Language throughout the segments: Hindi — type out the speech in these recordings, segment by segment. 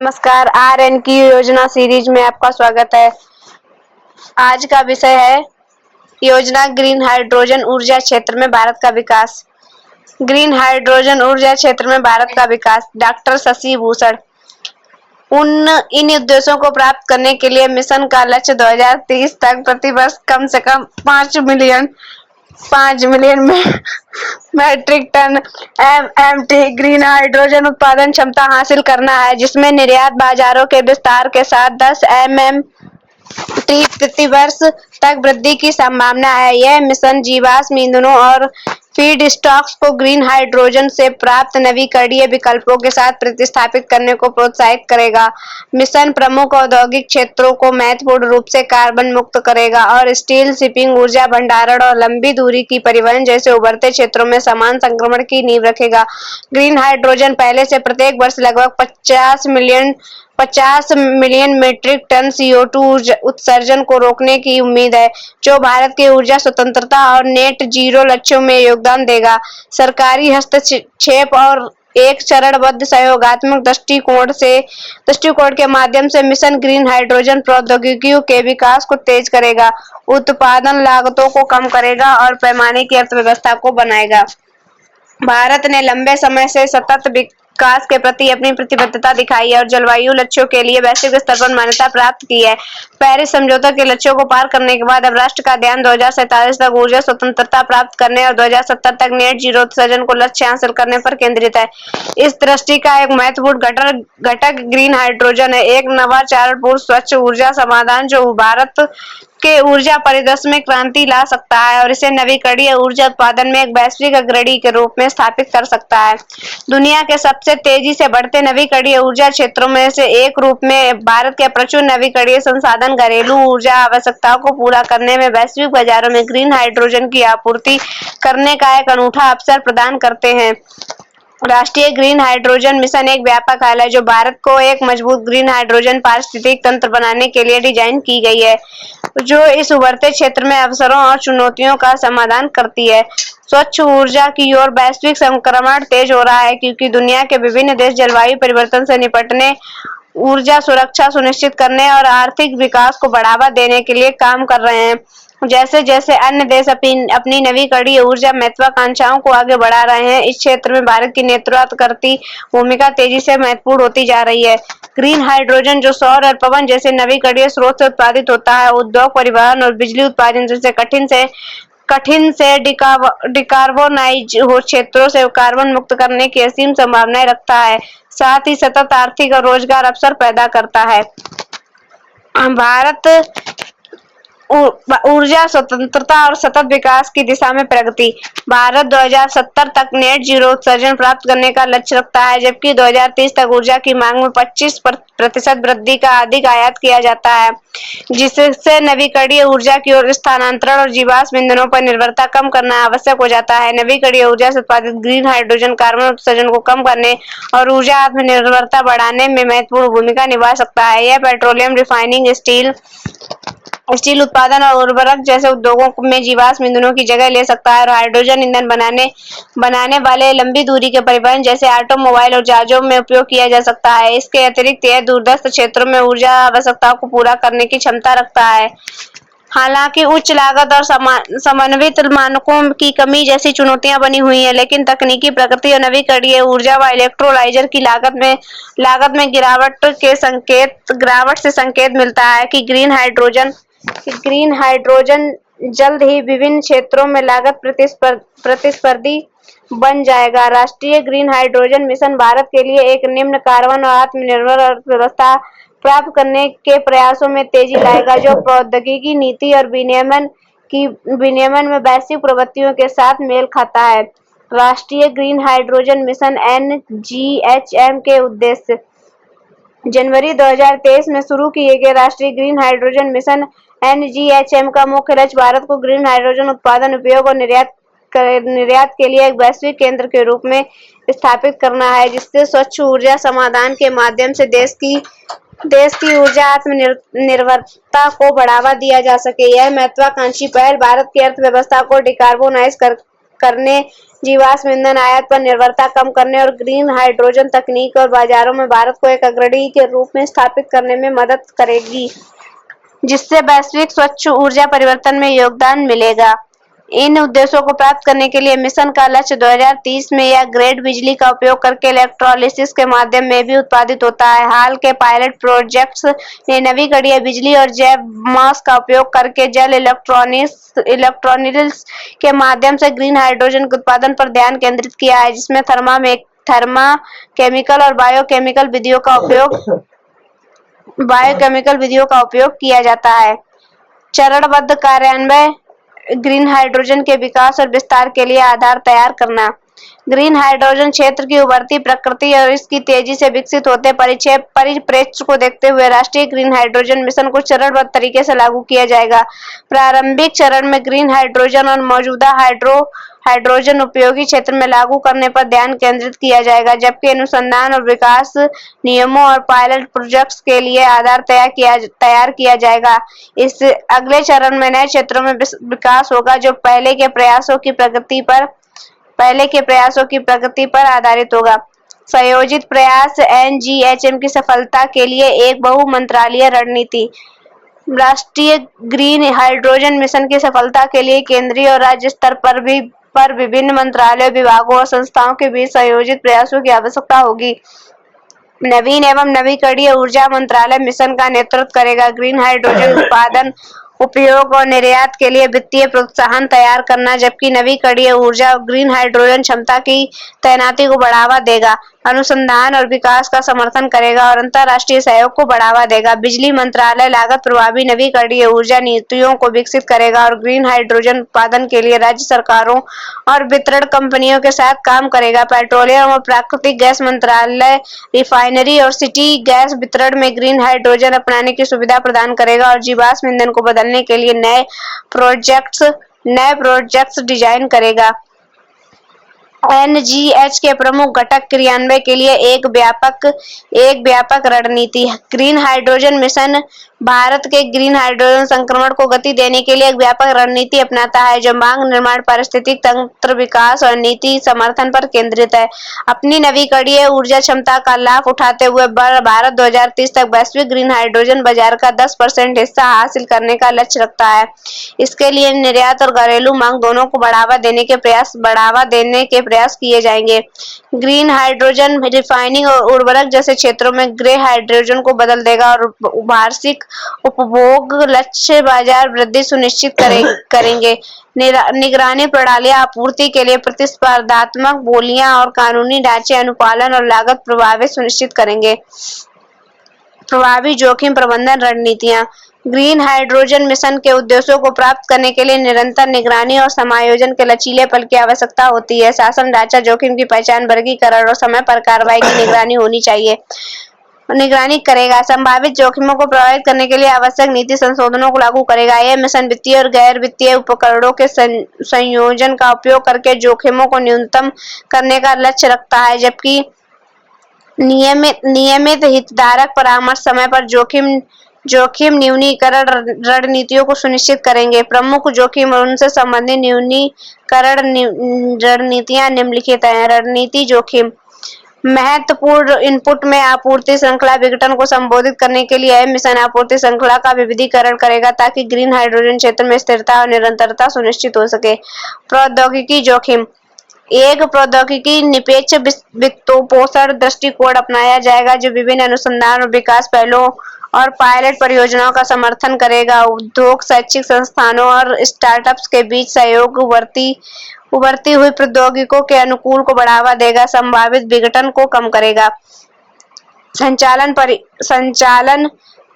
नमस्कार, आरएन की योजना सीरीज में आपका स्वागत है। आज का विषय है योजना ग्रीन हाइड्रोजन ऊर्जा क्षेत्र में भारत का विकास। ग्रीन हाइड्रोजन ऊर्जा क्षेत्र में भारत का विकास। डॉक्टर शशि भूषण। इन उद्देश्यों को प्राप्त करने के लिए मिशन का लक्ष्य 2030 तक प्रति वर्ष कम से कम 5 million metric ton MMT green hydrogen उत्पादन क्षमता हासिल करना है, जिसमें निर्यात बाजारों के विस्तार के साथ 10 एमएमटी प्रति वर्ष तक वृद्धि की संभावना है। यह मिशन जीवाश्म ईंधनों और फीड स्टॉक्स को ग्रीन हाइड्रोजन से प्राप्त नवीकरणीय विकल्पों के साथ प्रतिस्थापित करने को प्रोत्साहित करेगा। मिशन प्रमुख औद्योगिक क्षेत्रों को महत्वपूर्ण रूप से कार्बन मुक्त करेगा और स्टील, शिपिंग, ऊर्जा भंडारण और लंबी दूरी की परिवहन जैसे उभरते क्षेत्रों में समान संक्रमण की नींव रखेगा। ग्रीन हाइड्रोजन पहले से प्रत्येक वर्ष लगभग 50 मिलियन मीट्रिक टन CO2 उत्सर्जन को रोकने की उम्मीद है, जो भारत के ऊर्जा स्वतंत्रता और नेट जीरो लक्ष्यों में योगदान देगा। सरकारी हस्तक्षेप और एक चरणबद्ध सहयोगात्मक दृष्टिकोण के माध्यम से मिशन ग्रीन हाइड्रोजन प्रौद्योगिकियों के विकास को तेज करेगा, उत्पादन लागतों को कम करेगा और पैमाने की अर्थव्यवस्था को बनाएगा। भारत ने लंबे समय से सतत विकास के प्रति अपनी प्रतिबद्धता दिखाई है और जलवायु लक्ष्यों के लिए वैश्विक स्तर पर मान्यता प्राप्त की है। पेरिस समझौते के लक्ष्यों को पार करने के बाद अब राष्ट्र का ध्यान 2047 तक ऊर्जा स्वतंत्रता प्राप्त करने और 2070 तक नेट जीरो उत्सर्जन को लक्ष्य हासिल करने पर केंद्रित है। इस दृष्टि का एक महत्वपूर्ण घटक ग्रीन हाइड्रोजन है, एक नवाचारपूर्ण स्वच्छ ऊर्जा समाधान जो भारत के ऊर्जा परिदृश्य में क्रांति ला सकता है और इसे नवीकरणीय ऊर्जा उत्पादन में एक वैश्विक अग्रणी के रूप में स्थापित कर सकता है। दुनिया के सबसे तेजी से बढ़ते नवीकरणीय ऊर्जा क्षेत्रों में से एक रूप में भारत के प्रचुर नवीकरणीय संसाधन घरेलू ऊर्जा आवश्यकताओं को पूरा करने में वैश्विक बाजारों में ग्रीन हाइड्रोजन की आपूर्ति करने का एक अनूठा अवसर प्रदान करते हैं। राष्ट्रीय ग्रीन हाइड्रोजन मिशन एक व्यापक हल है जो भारत को एक मजबूत ग्रीन हाइड्रोजन पारिस्थितिक तंत्र बनाने के लिए डिजाइन की गई है, जो इस उभरते क्षेत्र में अवसरों और चुनौतियों का समाधान करती है। स्वच्छ ऊर्जा की ओर वैश्विक संक्रमण तेज हो रहा है क्योंकि दुनिया के विभिन्न देश जलवायु परिवर्तन से निपटने, ऊर्जा सुरक्षा सुनिश्चित करने और आर्थिक विकास को बढ़ावा देने के लिए काम कर रहे हैं। जैसे जैसे अन्य देश अपनी नवीकरणीय ऊर्जा महत्वाकांक्षाओं को आगे बढ़ा रहे हैं, इस क्षेत्र में भारत की नेतृत्व करती भूमिका तेजी से महत्वपूर्ण होती जा रही है। ग्रीन हाइड्रोजन जो सौर और पवन जैसे नवीकरणीय स्रोत से उत्पादित होता है, उद्योग, परिवहन और बिजली उत्पादन जैसे कठिन से डिकार्बोनाइज हो क्षेत्रों से कार्बन मुक्त करने की असीम संभावनाएं रखता है, साथ ही सतत आर्थिक और रोजगार अवसर पैदा करता है। भारत ऊर्जा स्वतंत्रता और सतत विकास की दिशा में प्रगति। भारत 2070 तक नेट जीरो उत्सर्जन प्राप्त करने का लक्ष्य रखता है, जबकि 2030 तक ऊर्जा की मांग में 25% वृद्धि का अधिक आयात किया जाता है, जिससे नवीकरणीय ऊर्जा की ओर स्थानांतरण और जीवाश्म ईंधनों पर निर्भरता कम करना आवश्यक हो जाता है। नवीकरणीय ऊर्जा से उत्पादित ग्रीन हाइड्रोजन कार्बन उत्सर्जन को कम करने और ऊर्जा आत्मनिर्भरता बढ़ाने में महत्वपूर्ण भूमिका निभा सकता है। यह पेट्रोलियम रिफाइनिंग, स्टील उत्पादन और उर्वरक जैसे उद्योगों में जीवाश्म ईंधनों की जगह ले सकता है और हाइड्रोजन ईंधन बनाने वाले लंबी दूरी के परिवहन जैसे ऑटोमोबाइल और जहाजों में उपयोग किया जा सकता है। इसके अतिरिक्त यह दूरस्थ क्षेत्रों में ऊर्जा आवश्यकताओं को पूरा करने की क्षमता रखता है। हालांकि उच्च लागत और समन्वित मानकों की कमी जैसी चुनौतियां बनी हुई हैं, लेकिन तकनीकी प्रगति और नवीकरणीय ऊर्जा व इलेक्ट्रोलाइजर की लागत में गिरावट से संकेत मिलता है कि ग्रीन हाइड्रोजन जल्द ही विभिन्न क्षेत्रों में लागत प्रतिस्पर्धी बन जाएगा। राष्ट्रीय ग्रीन हाइड्रोजन मिशन भारत के लिए एक निम्न कार्बन और आत्मनिर्भर अर्थव्यवस्था प्राप्त करने के प्रयासों में तेजी लाएगा, जो प्रौद्योगिकी नीति और विनियमन में वैश्विक प्रवृत्तियों के साथ मेल खाता है। राष्ट्रीय ग्रीन हाइड्रोजन मिशन NGHM के उद्देश्य। जनवरी 2023 में शुरू किए गए राष्ट्रीय ग्रीन हाइड्रोजन मिशन NGHM का मुख्य लक्ष्य भारत को ग्रीन हाइड्रोजन उत्पादन, उपयोग और निर्यात के लिए एक वैश्विक केंद्र के रूप में स्थापित करना है, जिससे स्वच्छ ऊर्जा समाधान के माध्यम से देश की ऊर्जा आत्मनिर्भरता को बढ़ावा दिया जा सके। यह महत्वाकांक्षी पहल भारत की अर्थव्यवस्था को डिकार्बोनाइज करने जीवाश्म ईंधन आयात पर निर्भरता कम करने और ग्रीन हाइड्रोजन तकनीक और बाजारों में भारत को एक अग्रणी के रूप में स्थापित करने में मदद करेगी, जिससे वैश्विक स्वच्छ ऊर्जा परिवर्तन में योगदान मिलेगा। इन उद्देश्यों को प्राप्त करने के लिए मिशन का लक्ष्य 2030 में यह ग्रेड बिजली का उपयोग करके इलेक्ट्रोलिसिस के माध्यम में भी उत्पादित होता है। हाल के पायलट प्रोजेक्ट्स ने नवीकरणीय बिजली और जैव मास का उपयोग करके जल इलेक्ट्रोलिसिस के माध्यम से ग्रीन हाइड्रोजन के उत्पादन पर ध्यान केंद्रित किया है, जिसमें थर्मा केमिकल और बायोकेमिकल विधियों का उपयोग किया जाता है। चरणबद्ध कार्यान्वयन ग्रीन हाइड्रोजन के विकास और विस्तार के लिए आधार तैयार करना। ग्रीन हाइड्रोजन क्षेत्र की उभरती प्रकृति और इसकी तेजी से विकसित होते परिप्रेक्ष्य को देखते हुए राष्ट्रीय ग्रीन हाइड्रोजन मिशन को चरणबद्ध तरीके से लागू किया जाएगा। प्रारंभिक चरण में ग्रीन हाइड्रोजन और मौजूदा हाइड्रोजन उपयोगी क्षेत्र में लागू करने पर ध्यान केंद्रित किया जाएगा, जबकि अनुसंधान और विकास नियमों और पायलट प्रोजेक्ट्स के लिए आधार तैयार किया जाएगा। इस अगले चरण में नए क्षेत्रों में विकास होगा जो पहले के प्रयासों की प्रगति पर आधारित होगा। संयोजित प्रयास NGHM की सफलता के लिए एक बहु-मंत्रालयीय रणनीति। राष्ट्रीय ग्रीन हाइड्रोजन मिशन की सफलता के लिए केंद्रीय और राज्य स्तर पर विभिन्न मंत्रालयों, विभागों और संस्थाओं के बीच संयोजित प्रयासों की आवश्यकता होगी। नवीन एवं नवीकरणीय ऊर्जा मंत्रालय मिशन का नेतृत्व करेगा। ग्रीन हाइड्रोजन उत्पादन, उपयोग और निर्यात के लिए वित्तीय प्रोत्साहन तैयार करना, जबकि नवीकरणीय ऊर्जा और ग्रीन हाइड्रोजन क्षमता की तैनाती को बढ़ावा देगा, अनुसंधान और विकास का समर्थन करेगा और अंतर्राष्ट्रीय सहयोग को बढ़ावा देगा। बिजली मंत्रालय लागत प्रभावी नवीकरणीय ऊर्जा नीतियों को विकसित करेगा और ग्रीन हाइड्रोजन उत्पादन के लिए राज्य सरकारों और वितरण कंपनियों के साथ काम करेगा। पेट्रोलियम और प्राकृतिक गैस मंत्रालय रिफाइनरी और सिटी गैस वितरण में ग्रीन हाइड्रोजन अपनाने की सुविधा प्रदान करेगा और जीवाश्म ईंधन को बदलने के लिए नए प्रोजेक्ट्स डिजाइन करेगा। NGH के प्रमुख घटक क्रियान्वयन के लिए एक व्यापक रणनीति। ग्रीन हाइड्रोजन मिशन भारत के ग्रीन हाइड्रोजन संक्रमण को गति देने के लिए एक व्यापक रणनीति अपनाता है जो मांग निर्माण, पारिस्थितिक तंत्र विकास और नीति समर्थन पर केंद्रित है। अपनी नवीकरणीय ऊर्जा क्षमता का लाभ उठाते हुए भारत 2030 तक वैश्विक ग्रीन हाइड्रोजन बाजार का 10% हिस्सा हासिल करने का लक्ष्य रखता है। इसके लिए निर्यात और घरेलू मांग दोनों को बढ़ावा देने के प्रयास किए जाएंगे। ग्रीन हाइड्रोजन रिफाइनिंग और उर्वरक जैसे क्षेत्रों में ग्रे हाइड्रोजन को बदल देगा और वार्षिक उपभोग लक्ष्य बाजार वृद्धि सुनिश्चित करेंगे। निगरानी प्रणालियां आपूर्ति के लिए प्रतिस्पर्धात्मक बोलियां और कानूनी ढांचे अनुपालन और लागत प्रभावी सुनिश्चित करेंगे। प्रभावी जोखिम प्रबंधन रणनीतियां। ग्रीन हाइड्रोजन मिशन के उद्देश्यों को प्राप्त करने के लिए निरंतर निगरानी और समायोजन के लचीलेपन की आवश्यकता होती है। शासन ढांचा जोखिम की पहचान, वर्गीकरण और समय पर कार्रवाई की निगरानी करेगा। संभावित जोखिमों को प्रभावित करने के लिए आवश्यक नीति संशोधनों को लागू करेगा। यह मिशन वित्तीय और गैर वित्तीय उपकरणों के संयोजन का उपयोग करके जोखिमों को न्यूनतम करने का लक्ष्य रखता है, जबकि नियमित हितधारक परामर्श समय पर जोखिम न्यूनीकरण रणनीतियों को सुनिश्चित करेंगे। प्रमुख जोखिम और उनसे संबंधित न्यूनीकरण रणनीतियां निम्नलिखित हैं। रणनीति जोखिम। महत्वपूर्ण इनपुट में आपूर्ति श्रृंखला विघटन को संबोधित करने के लिए यह मिशन आपूर्ति श्रृंखला का विविधीकरण करेगा ताकि ग्रीन हाइड्रोजन क्षेत्र में स्थिरता और निरंतरता सुनिश्चित हो सके। प्रौद्योगिकी जोखिम। एक प्रौद्योगिकी निरपेक्ष वित्तपोषण दृष्टिकोण अपनाया जाएगा जो विभिन्न अनुसंधान और विकास पहलों और पायलट परियोजनाओं का समर्थन करेगा। उद्योग, शैक्षिक संस्थानों और स्टार्टअप्स के बीच सहयोग उभरती हुई प्रौद्योगिकियों के अनुकूल को बढ़ावा देगा, संभावित विघटन को कम करेगा। संचालन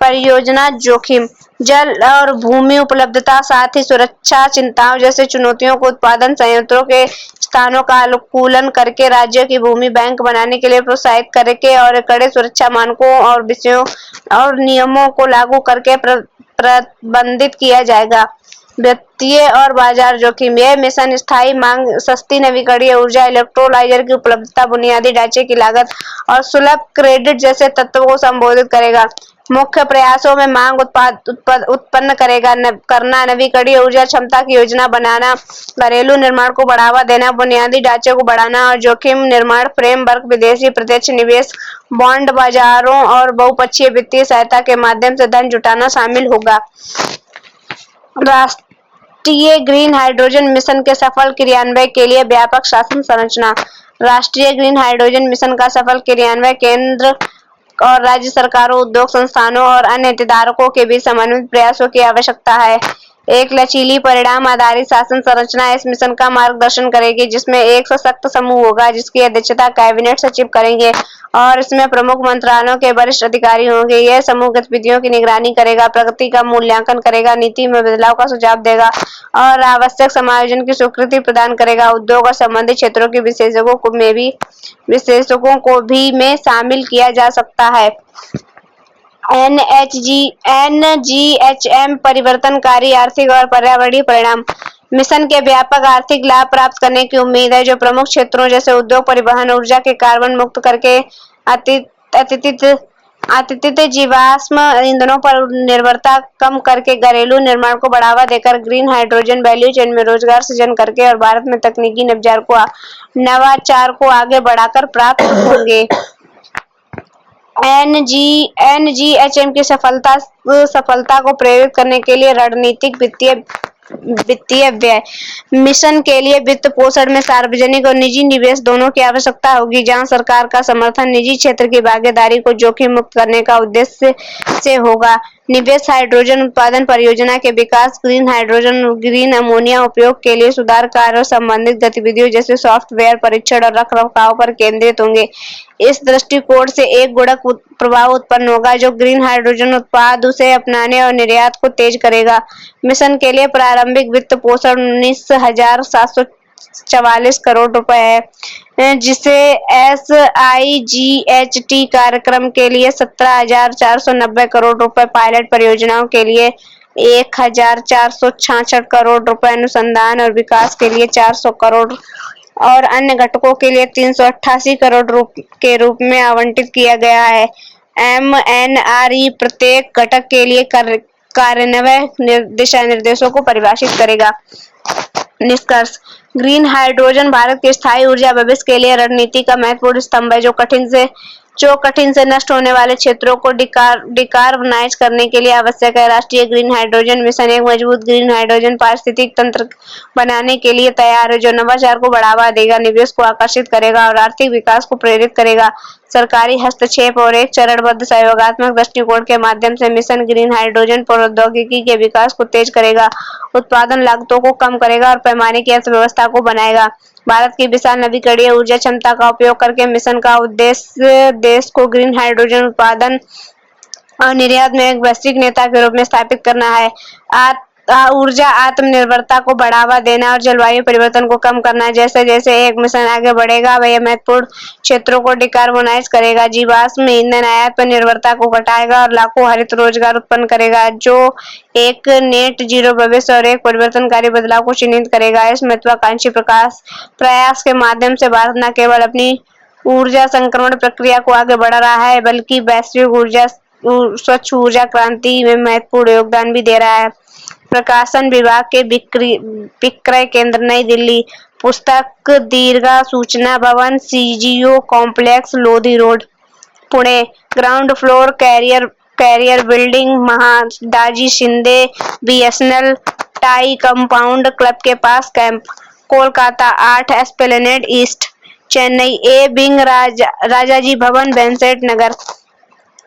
परियोजना जोखिम। जल और भूमि उपलब्धता, साथ ही सुरक्षा चिंताओं जैसे चुनौतियों को उत्पादन संयंत्रों के स्थानों का अनुकूलन करके राज्यों की भूमि बैंक बनाने के लिए प्रोत्साहित करके और कड़े सुरक्षा मानकों और विषयों और नियमों को लागू करके प्रबंधित किया जाएगा। वित्तीय और बाजार जोखिम। यह मिशन स्थायी मांग, सस्ती नवीकरणीय ऊर्जा, इलेक्ट्रोलाइजर की उपलब्धता, बुनियादी ढांचे की लागत और सुलभ क्रेडिट जैसे तत्वों को संबोधित करेगा। मुख्य प्रयासों में मांग उत्पन्न करना, नवीकरणीय ऊर्जा क्षमता की योजना बनाना, घरेलू निर्माण को बढ़ावा देना, बुनियादी ढांचे को बढ़ाना और जोखिम निर्माण फ्रेमवर्क, विदेशी प्रत्यक्ष निवेश, बॉन्ड बाजारों और बहुपक्षीय वित्तीय सहायता के माध्यम से धन जुटाना शामिल होगा। राष्ट्रीय ग्रीन हाइड्रोजन मिशन के सफल क्रियान्वयन के लिए व्यापक शासन संरचना। राष्ट्रीय ग्रीन हाइड्रोजन मिशन का सफल क्रियान्वयन केंद्र और राज्य सरकारों, उद्योग संस्थानों और अन्य हितधारकों के बीच समन्वित प्रयासों की आवश्यकता है। एक लचीली परिणाम आधारित शासन संरचना इस मिशन का मार्गदर्शन करेगी, जिसमें एक सशक्त समूह होगा जिसकी अध्यक्षता कैबिनेट सचिव करेंगे और इसमें प्रमुख मंत्रालयों के वरिष्ठ अधिकारी होंगे। यह समूह गतिविधियों की निगरानी करेगा, प्रगति का मूल्यांकन करेगा, नीति में बदलाव का सुझाव देगा और आवश्यक समायोजन की स्वीकृति प्रदान करेगा। उद्योग और संबंधित क्षेत्रों के विशेषज्ञों को भी में शामिल किया जा सकता है। एनजीएचएम परिवर्तनकारी आर्थिक और पर्यावरणीय परिणाम। मिशन के व्यापक आर्थिक लाभ प्राप्त करने की उम्मीद है, जो प्रमुख क्षेत्रों जैसे उद्योग, परिवहन, ऊर्जा के कार्बन मुक्त करके अतिरिक्त जीवाश्म ईंधनों पर निर्भरता कम करके, घरेलू निर्माण को बढ़ावा देकर, ग्रीन हाइड्रोजन वैल्यू चेन में रोजगार सृजन करके और भारत में तकनीकी नवाचार को आगे बढ़ाकर प्राप्त होंगे। एनजीएचएम की सफलता को प्रेरित करने के लिए रणनीतिक वित्तीय व्यय। मिशन के लिए वित्त पोषण में सार्वजनिक और निजी निवेश दोनों की आवश्यकता होगी, जहां सरकार का समर्थन निजी क्षेत्र की भागीदारी को जोखिम मुक्त करने का उद्देश्य से होगा। निवेश हाइड्रोजन उत्पादन परियोजना के विकास, ग्रीन हाइड्रोजन और ग्रीन अमोनिया उपयोग के लिए सुधार कार्य और संबंधित गतिविधियों जैसे सॉफ्टवेयर परीक्षण और रखरखाव पर केंद्रित होंगे। इस दृष्टिकोण से एक गुणक प्रभाव उत्पन्न होगा जो ग्रीन हाइड्रोजन उत्पाद उसे अपनाने और निर्यात को तेज करेगा। मिशन के लिए प्रारंभिक वित्त पोषण 19,744 करोड़ रुपए है, जिसे SIGHT कार्यक्रम के लिए 17,490 करोड़ रुपए, पायलट परियोजनाओं के लिए 1,466 करोड़ रुपए, अनुसंधान और विकास के लिए 400 करोड़ और अन्य घटकों के लिए 388 करोड़ के रूप में आवंटित किया गया है। MNRE प्रत्येक घटक के लिए कार्यान्वयन दिशा निर्देशों को परिभाषित करेगा। निष्कर्ष: ग्रीन हाइड्रोजन भारत के स्थायी ऊर्जा भविष्य के लिए रणनीति का महत्वपूर्ण स्तंभ है, जो कठिन से नष्ट होने वाले क्षेत्रों को डिकार्बोनाइज करने के लिए आवश्यक है। राष्ट्रीय ग्रीन हाइड्रोजन मिशन एक मजबूत ग्रीन हाइड्रोजन पारिस्थितिक तंत्र बनाने के लिए तैयार है, जो नवाचार को बढ़ावा देगा, निवेश को आकर्षित करेगा और आर्थिक विकास को प्रेरित करेगा। सरकारी हस्तक्षेप और एक चरणबद्ध सहयोगात्मक दृष्टिकोण के माध्यम से मिशन ग्रीन हाइड्रोजन प्रौद्योगिकी के विकास को तेज करेगा, उत्पादन लागतों को कम करेगा और पैमाने की अर्थव्यवस्था को बनाएगा। भारत की विशाल नवीकरणीय ऊर्जा क्षमता का उपयोग करके मिशन का उद्देश्य देश को ग्रीन हाइड्रोजन उत्पादन और निर्यात में एक वैश्विक नेता के रूप में स्थापित करना है। ऊर्जा आत्मनिर्भरता को बढ़ावा देना और जलवायु परिवर्तन को कम करना। जैसे जैसे एक मिशन आगे बढ़ेगा, वह महत्वपूर्ण क्षेत्रों को डिकार्बोनाइज करेगा, जीवाश्म ईंधन आयात पर निर्भरता को घटाएगा और लाखों हरित रोजगार उत्पन्न करेगा, जो एक नेट जीरो भविष्य और एक परिवर्तनकारी बदलाव को चिन्हित करेगा। इस महत्वाकांक्षी प्रयास के माध्यम से भारत न केवल अपनी ऊर्जा संक्रमण प्रक्रिया को आगे बढ़ा रहा है, बल्कि वैश्विक स्वच्छ ऊर्जा क्रांति में महत्वपूर्ण योगदान भी दे रहा है। प्रकाशन विभाग के विक्रय केंद्र, नई दिल्ली। पुस्तक दीर्घा Soochna Bhawan, CGO complex, Lodhi road, Pune. Ground floor carrier building, Mahadaji Shinde BSNL tie compound club के पास, camp. Kolkata 8 esplanade east. Chennai A wing, Rajaji Bhawan, Besant Nagar.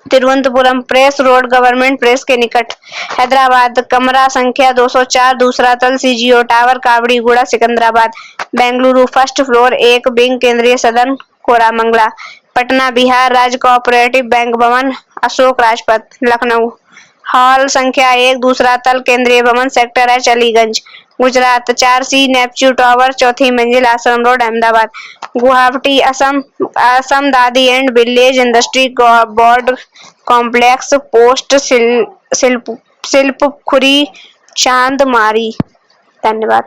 Thiruvananthapuram press road, government press के निकट। हैदराबाद कमरा संख्या 204, दूसरा तल, CGO tower, Kavadiguda, Secunderabad. Bengaluru first floor 1 wing, Kendriya Sadan, Koramangala. Patna Bihar राज्य कोऑपरेटिव बैंक भवन, अशोक राजपथ, लखनऊ। हॉल संख्या 1, दूसरा तल, Kendriya Bhawan, sector H, Aliganj. Gujarat 4C Neptune tower, चौथी मंजिल, Ashram road, Ahmedabad. Guwahati Assam Khadi and village industry board complex, post Silpukhuri, Chandmari. धन्यवाद।